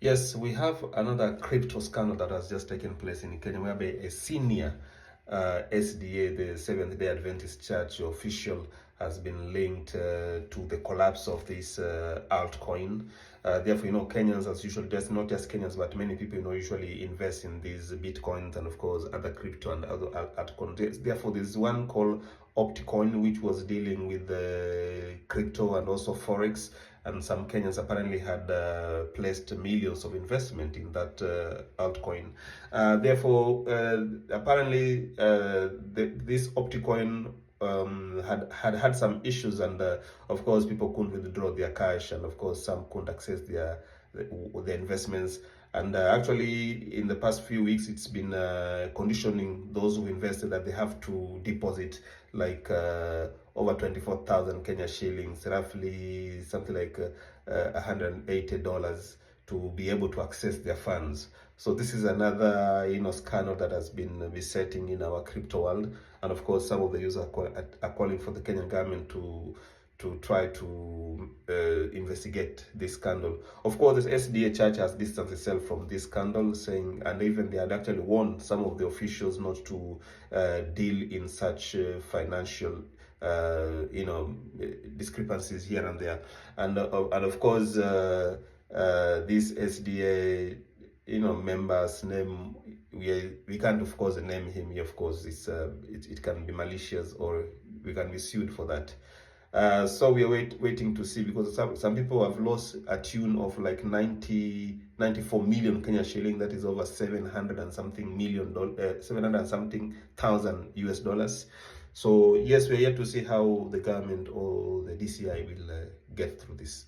Yes, we have another crypto scandal that has just taken place in Kenya, whereby a senior SDA, the Seventh-day Adventist Church official, has been linked to the collapse of this altcoin. Therefore, Kenyans, as usual, just not just Kenyans, but many people, usually invest in these bitcoins and, of course, other crypto and other altcoins. Therefore, there's one called Opticoin, which was dealing with crypto and also forex, and some Kenyans apparently had placed millions of investment in that altcoin. Therefore, apparently, this Opticoin had some issues, and of course, people couldn't withdraw their cash, and of course, some couldn't access their investments. And actually, in the past few weeks, it's been conditioning those who invested that they have to deposit like over 24,000 Kenya shillings, roughly something like $180 to be able to access their funds. So this is another scandal that has been besetting in our crypto world, and of course some of the users are calling for the Kenyan government to try to investigate this scandal. Of course, the SDA Church has distanced itself from this scandal, saying, and even they had actually warned some of the officials not to deal in such financial discrepancies here and there. And of course, this SDA members name, we can't of course name him here. Of course, it can be malicious, or we can be sued for that. So we are waiting to see, because some people have lost a tune of like 94 million Kenya shilling. That is over 700 and something million dollars, 700 and something thousand US dollars. So yes, we are yet to see how the government or the DCI will get through this.